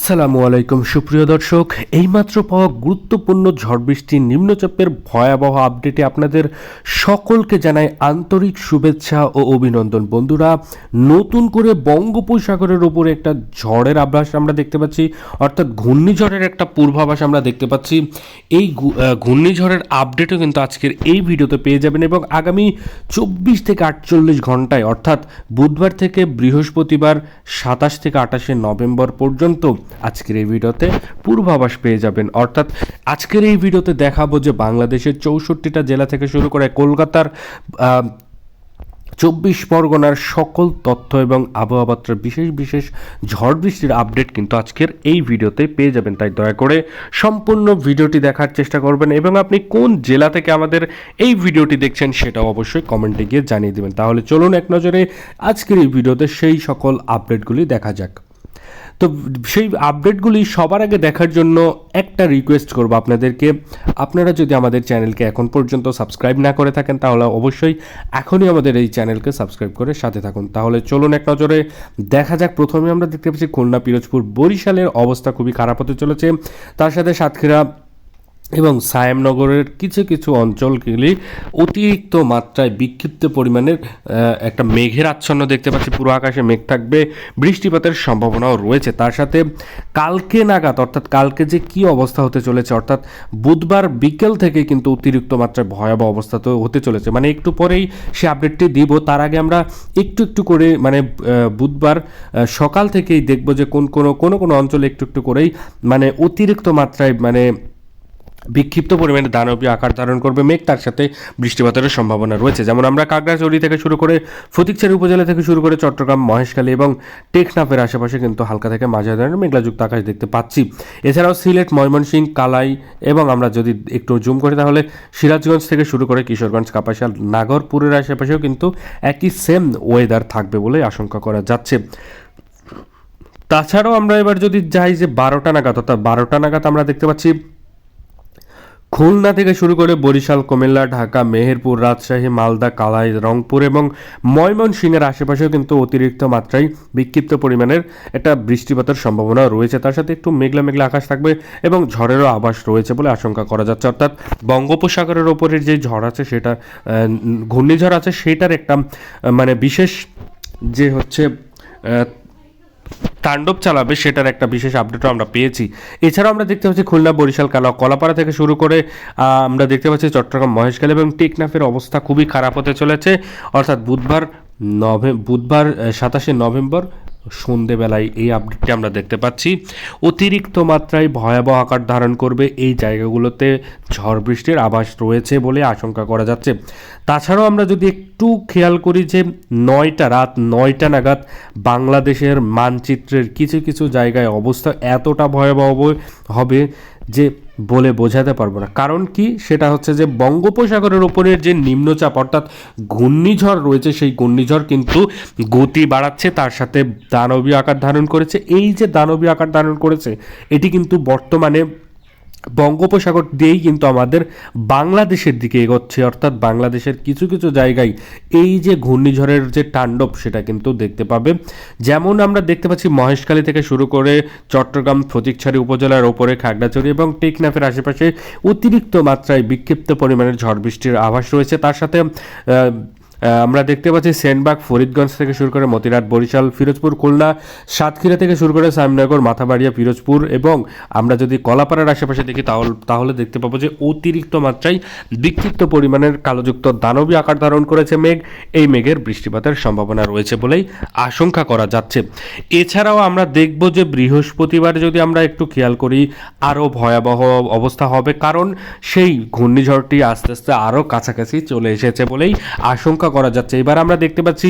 আসসালামু আলাইকুম সুপ্রিয় দর্শক, এইমাত্র পাওয়া গুরুত্বপূর্ণ ঝড় বৃষ্টির নিম্নচাপের ভয়াবহ আপডেটে আপনাদের সকলকে জানাই আন্তরিক শুভেচ্ছা ও অভিনন্দন। বন্ধুরা, নতুন করে বঙ্গোপসাগরের ওপরে একটা ঝড়ের আভাস আমরা দেখতে পাচ্ছি, অর্থাৎ ঘূর্ণিঝড়ের একটা পূর্বাভাস আমরা দেখতে পাচ্ছি। এই ঘূর্ণিঝড়ের আপডেটও কিন্তু আজকের এই ভিডিওতে পেয়ে যাবেন এবং আগামী 24 থেকে 48 ঘন্টায় অর্থাৎ বুধবার থেকে বৃহস্পতিবার 27 থেকে 28 নভেম্বর পর্যন্ত আজকের এই ভিডিওতে পূর্বাভাস পেয়ে যাবেন। অর্থাৎ আজকের এই ভিডিওতে দেখাবো যে বাংলাদেশের 64টা জেলা থেকে শুরু করে কলকাতার 24 পরগনার সকল তথ্য এবং আবহাওয়ার বিশেষ বিশেষ ঝড় বৃষ্টির আপডেট কিন্তু আজকের এই ভিডিওতে পেয়ে যাবেন। তাই দয়া করে সম্পূর্ণ ভিডিওটি দেখার চেষ্টা করবেন এবং আপনি কোন জেলা থেকে আমাদের এই ভিডিওটি দেখছেন সেটাও অবশ্যই কমেন্টে গিয়ে জানিয়ে দেবেন। তাহলে চলুন এক নজরে আজকের এই ভিডিওতে সেই সকল আপডেটগুলি দেখা যাক। তো সেই আপডেটগুলি সবার আগে দেখার জন্য একটা রিকোয়েস্ট করব আপনাদেরকে, আপনারা যদি আমাদের চ্যানেলকে এখন পর্যন্ত সাবস্ক্রাইব না করে থাকেন তাহলে অবশ্যই এখনই আমাদের এই চ্যানেলকে সাবস্ক্রাইব করে সাথে থাকুন। তাহলে চলুন এক নজরে দেখা যাক। প্রথমে আমরা দেখতে পাচ্ছি খুলনা, পিরোজপুর, বরিশালের অবস্থা খুবই খারাপ হতে চলেছে। তার সাথে সাতক্ষীরা এবং সায়েমনগরের কিছু কিছু অঞ্চলগুলি অতিরিক্ত মাত্রায় বিক্ষিপ্ত পরিমাণের একটা মেঘের আচ্ছন্ন দেখতে পাচ্ছি। পুরো আকাশে মেঘ থাকবে, বৃষ্টিপাতের সম্ভাবনাও রয়েছে। তার সাথে কালকে নাগাদ অর্থাৎ কালকে যে কি অবস্থা হতে চলেছে, অর্থাৎ বুধবার বিকেল থেকে কিন্তু অতিরিক্ত মাত্রায় ভয়াবহ অবস্থা তো হতে চলেছে। মানে একটু পরেই সে আপডেটটি দিব, তার আগে আমরা একটু একটু করে মানে বুধবার সকাল থেকেই দেখব যে কোনো অঞ্চলে একটু একটু করেই মানে অতিরিক্ত মাত্রায় মানে বিক্ষিপ্ত পরিমাণে দানবীয় আকার ধারণ করবে মেঘ, তার সাথে বৃষ্টিপাতের সম্ভাবনা রয়েছে। যেমন আমরা খাগড়াছড়ি থেকে শুরু করে ফটিকছড়ি উপজেলা থেকে শুরু করে চট্টগ্রাম, মহেশখালী এবং টেকনাফের আশেপাশে কিন্তু হালকা থেকে মাঝারি ধরনের মেঘলাযুক্ত আকাশ দেখতে পাচ্ছি। এছাড়াও সিলেট, ময়মনসিংহ, কালাই এবং আমরা যদি একটু জুম করি তাহলে সিরাজগঞ্জ থেকে শুরু করে কিশোরগঞ্জ, কাপাসিয়া, নাগরপুরের আশেপাশেও কিন্তু একই সেম ওয়েদার থাকবে বলে আশঙ্কা করা যাচ্ছে। তাছাড়াও আমরা এবার যদি যাই যে 12টা নাগাদ, অর্থাৎ 12টা নাগাদ আমরা দেখতে পাচ্ছি খুলনা থেকে শুরু করে বরিশাল, কুমিল্লা, ঢাকা, মেহেরপুর, রাজশাহী, মালদা, কালাই, রংপুর এবং ময়মনসিংহের আশেপাশেও কিন্তু অতিরিক্ত মাত্রায় বিক্ষিপ্ত পরিমাণের একটা বৃষ্টিপাতের সম্ভাবনা রয়েছে। তার সাথে একটু মেঘলা মেঘলা আকাশ থাকবে এবং ঝড়েরও আভাস রয়েছে বলে আশঙ্কা করা যাচ্ছে। অর্থাৎ বঙ্গোপসাগরের ওপরের যে ঝড় আছে সেটা ঘূর্ণিঝড় আছে সেটার একটা মানে বিশেষ যে হচ্ছে তাণ্ডব চালাবে সেটার একটা বিশেষ আপডেটও আমরা পেয়েছি। এছাড়াও আমরা দেখতে পাচ্ছি খুলনা, বরিশাল, কলাপাড়া থেকে শুরু করে আমরা দেখতে পাচ্ছি চট্টগ্রাম, মহেশখালী এবং টেকনাফের অবস্থা খুবই খারাপ হতে চলেছে। অর্থাৎ বুধবার 27 নভেম্বর সন্ধেবেলায় এই আপডেটটি আমরা দেখতে পাচ্ছি। অতিরিক্ত মাত্রায় ভয়াবহ আকার ধারণ করবে এই জায়গাগুলোতে ঝড় বৃষ্টির আভাস রয়েছে বলে আশঙ্কা করা যাচ্ছে। তাছাড়াও আমরা যদি একটু খেয়াল করি যে রাত 9টা নাগাদ বাংলাদেশের মানচিত্রের কিছু কিছু জায়গায় অবস্থা এতটা ভয়াবহ হবে যে বলে বোঝাতে পারবো না। কারণ কি, সেটা হচ্ছে যে বঙ্গোপসাগরের ওপরের যে নিম্নচাপ অর্থাৎ ঘূর্ণিঝড় রয়েছে সেই ঘূর্ণিঝড় কিন্তু গতি বাড়াচ্ছে, তার সাথে দানবীয় আকার ধারণ করেছে। এই যে দানবীয় আকার ধারণ করেছে এটি কিন্তু বর্তমানে বঙ্গোপসাগর দিয়েই কিন্তু আমাদের বাংলাদেশের দিকে এগোচ্ছে। অর্থাৎ বাংলাদেশের কিছু কিছু জায়গায় এই যে ঘূর্ণিঝড়ের যে তাণ্ডব সেটা কিন্তু দেখতে পাবে। যেমন আমরা দেখতে পাচ্ছি মহেশখালী থেকে শুরু করে চট্টগ্রাম, ফটিকছড়ি উপজেলার ওপরে খাগড়াছড়ি এবং টেকনাফের আশেপাশে অতিরিক্ত মাত্রায় বিক্ষিপ্ত পরিমাণের ঝড় বৃষ্টির আভাস রয়েছে। তার সাথে আমরা দেখতে পাচ্ছি সেনবাগ, ফরিদগঞ্জ থেকে শুরু করে মতিরাট, বরিশাল, ফিরোজপুর, খুলনা, সাতক্ষীরা থেকে শুরু করে সামনগর, মাথাবাড়িয়া, পিরোজপুর এবং আমরা যদি কলাপাড়ার আশেপাশে দেখি তাহলে দেখতে পাবো যে অতিরিক্ত মাত্রায় বিক্ষিপ্ত পরিমাণের কালোযুক্ত দানবী আকার ধারণ করেছে মেঘ। এই মেঘের বৃষ্টিপাতের সম্ভাবনা রয়েছে বলেই আশঙ্কা করা যাচ্ছে। এছাড়াও আমরা দেখব যে বৃহস্পতিবার যদি আমরা একটু খেয়াল করি আরও ভয়াবহ অবস্থা হবে, কারণ সেই ঘূর্ণিঝড়টি আস্তে আস্তে আরও কাছাকাছি চলে এসেছে বলেই আশঙ্কা করা যাচ্ছে। এবার আমরা দেখতে পাচ্ছি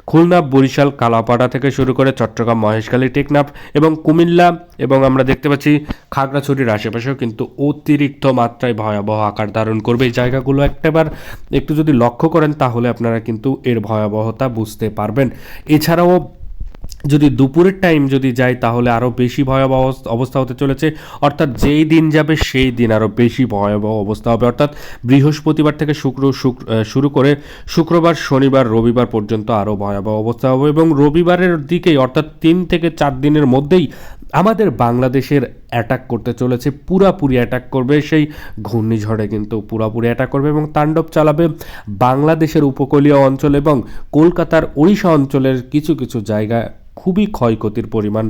খুলনা, বরিশাল, কালাপাড়া থেকে শুরু করে চট্টগ্রাম, মহেশখালী, টেকনাফ এবং কুমিল্লা এবং আমরা দেখতে পাচ্ছি খাগড়াছড়ির আশেপাশেও কিন্তু অতিরিক্ত মাত্রায় ভয়াবহ আকার ধারণ করবে। এই জায়গাগুলো একটু যদি লক্ষ্য করেন তাহলে আপনারা কিন্তু এর ভয়াবহতা বুঝতে পারবেন। এছাড়াও যদি দুপুরের টাইম যদি যায় তাহলে আরও বেশি ভয়াবহ অবস্থা হতে চলেছে, অর্থাৎ যেই দিন যাবে সেই দিন আরও বেশি ভয়াবহ অবস্থা হবে। অর্থাৎ বৃহস্পতিবার থেকে শুরু করে শুক্রবার, শনিবার, রবিবার পর্যন্ত আরও ভয়াবহ অবস্থা হবে এবং রবিবারের দিকেই অর্থাৎ 3 থেকে 4 দিনের মধ্যেই আমাদের বাংলাদেশের অ্যাটাক করতে চলেছে, পুরাপুরি অ্যাটাক করবে সেই ঘূর্ণিঝড়ে, কিন্তু পুরাপুরি অ্যাটাক করবে এবং তাণ্ডব চালাবে বাংলাদেশের উপকূলীয় অঞ্চল এবং কলকাতার ওড়িশা অঞ্চলের কিছু কিছু জায়গা খুবই ক্ষয়ক্ষতির পরিমাণ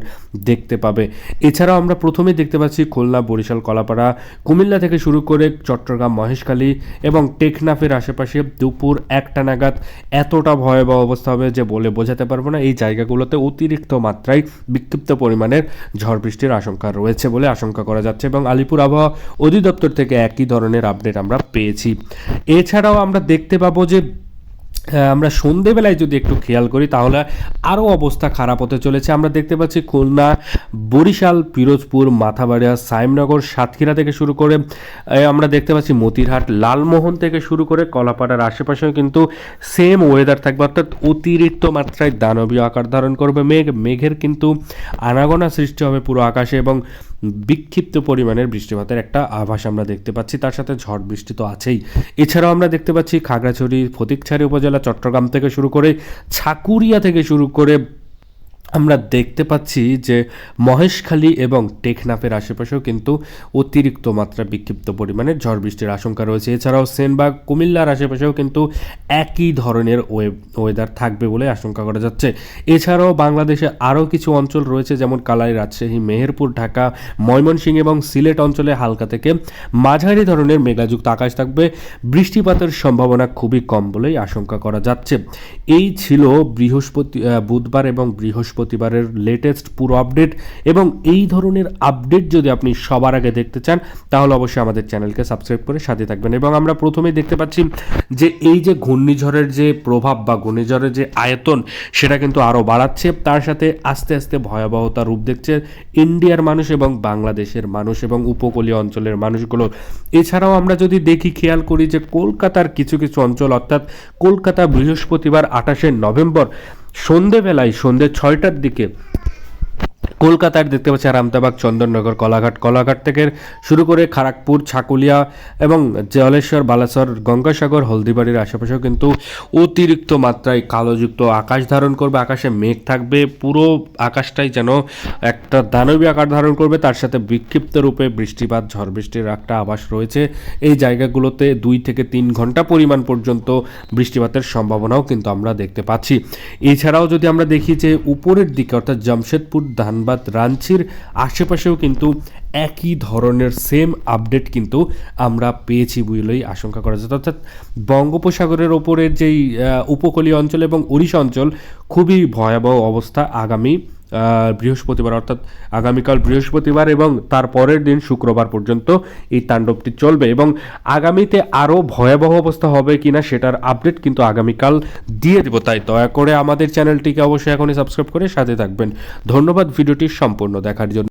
দেখতে পাবে। এছাড়াও আমরা প্রথমেই দেখতে পাচ্ছি খুলনা, বরিশাল, কলাপাড়া, কুমিল্লা থেকে শুরু করে চট্টগ্রাম, মহেশখালী এবং টেকনাফের আশেপাশে দুপুর 1টা নাগাদ এতটা ভয়াবহ অবস্থা হবে যে বলে বোঝাতে পারবো না। এই জায়গাগুলোতে অতিরিক্ত মাত্রায় বিক্ষিপ্ত পরিমাণের ঝড় বৃষ্টির আশঙ্কা রয়েছে বলে আশঙ্কা করা যাচ্ছে এবং আলিপুর আবহাওয়া অধিদপ্তর থেকে একই ধরনের আপডেট আমরা পেয়েছি। এছাড়াও আমরা দেখতে পাবো যে আমরা সন্ধেবেলায় যদি একটু খেয়াল করি তাহলে আরও অবস্থা খারাপ হতে চলেছে। আমরা দেখতে পাচ্ছি খুলনা, বরিশাল, পিরোজপুর, মাথাভাড়া, সাইমনগর, সাতক্ষীরা থেকে শুরু করে আমরা দেখতে পাচ্ছি মতিরহাট, লালমোহন থেকে শুরু করে কলাপাড়ার আশেপাশেও কিন্তু সেম ওয়েদার থাকবে, অর্থাৎ অতিরিক্ত মাত্রায় দানবীয় আকার ধারণ করবে মেঘের কিন্তু আনাগোনা সৃষ্টি হবে পুরো আকাশে এবং বিক্ষিপ্ত পরিমাণের বৃষ্টিপাতের একটা আভাস আমরা দেখতে পাচ্ছি, তার সাথে ঝড় বৃষ্টি তো আছেই। এছাড়াও আমরা দেখতে পাচ্ছি খাগড়াছড়ি, ফটিকছড়ি উপজেলা, চট্টগ্রাম থেকে শুরু করে ছাকুরিয়া থেকে শুরু করে আমরা দেখতে পাচ্ছি যে মহেশখালী এবং টেকনাফের আশেপাশেও কিন্তু অতিরিক্ত মাত্রা বিক্ষিপ্ত পরিমাণে ঝড় বৃষ্টির আশঙ্কা রয়েছে। এছাড়াও সেনবাগ, কুমিল্লার আশেপাশেও কিন্তু একই ধরনের ওয়েদার থাকবে বলে আশঙ্কা করা যাচ্ছে। এছাড়াও বাংলাদেশে আরও কিছু অঞ্চল রয়েছে যেমন কালাই, রাজশাহী, মেহেরপুর, ঢাকা, ময়মনসিংহ এবং সিলেট অঞ্চলে হালকা থেকে মাঝারি ধরনের মেঘাযুক্ত আকাশ থাকবে, বৃষ্টিপাতের সম্ভাবনা খুবই কম বলেই আশঙ্কা করা যাচ্ছে। এই ছিল বুধবার এবং বৃহস্পতিবারের লেটেস্ট পুরো আপডেট এবং এই ধরনের আপডেট যদি আপনি সবার আগে দেখতে চান তাহলে অবশ্যই আমাদের চ্যানেলকে সাবস্ক্রাইব করে সাথে থাকবেন। এবং আমরা প্রথমেই দেখতে পাচ্ছি যে এই যে ঘূর্ণিঝড়ের যে প্রভাব বা ঘূর্ণিঝড়ের যে আয়তন সেটা কিন্তু আরও বাড়াচ্ছে, তার সাথে আস্তে আস্তে ভয়াবহতা রূপ দেখছে ইন্ডিয়ার মানুষ এবং বাংলাদেশের মানুষ এবং উপকূলীয় অঞ্চলের মানুষগুলো। এছাড়াও আমরা যদি দেখি খেয়াল করি যে কলকাতার কিছু কিছু অঞ্চল, অর্থাৎ কলকাতা বৃহস্পতিবার 28শে নভেম্বর সন্ধে 6টার দিকে কলকাতার দেখতে পাচ্ছি আরামবাগ, চন্দননগর, কলাঘাট থেকে শুরু করে খড়গপুর, ছাকুলিয়া এবং জলেশ্বর, বালাসর, গঙ্গাসাগর, হলদিবাড়ির আশেপাশেও কিন্তু অতিরিক্ত মাত্রায় কালোযুক্ত আকাশ ধারণ করবে, আকাশে মেঘ থাকবে, পুরো আকাশটাই যেন একটা দানবীয় আকার ধারণ করবে, তার সাথে বিক্ষিপ্ত রূপে বৃষ্টিপাত, ঝড় বৃষ্টির একটা আভাস রয়েছে। এই জায়গাগুলোতে 2 থেকে 3 ঘন্টা পরিমাণ পর্যন্ত বৃষ্টিপাতের সম্ভাবনাও কিন্তু আমরা দেখতে পাচ্ছি। এছাড়াও যদি আমরা দেখি যে উপরের দিকে অর্থাৎ জামশেদপুর, ধানবাদ, রাঞ্চির আশেপাশেও কিন্তু একই ধরনের সেম আপডেট কিন্তু আমরা পেয়েছি বলেই আশঙ্কা করা যাচ্ছে। অর্থাৎ বঙ্গোপসাগরের ওপরের যেই উপকূলীয় অঞ্চল এবং ওড়িশা অঞ্চল খুবই ভয়াবহ অবস্থা আগামী বৃহস্পতিবার, অর্থাৎ আগামীকাল বৃহস্পতিবার এবং তার পরের দিন শুক্রবার পর্যন্ত এই তাণ্ডবটি চলবে এবং আগামীতে আরও ভয়াবহ অবস্থা হবে কিনা সেটার আপডেট কিন্তু আগামীকাল দিয়ে দেব। তাই দয়া করে আমাদের চ্যানেলটিকে অবশ্যই এখনই সাবস্ক্রাইব করে সাথে থাকবেন। ধন্যবাদ ভিডিওটি সম্পূর্ণ দেখার জন্য।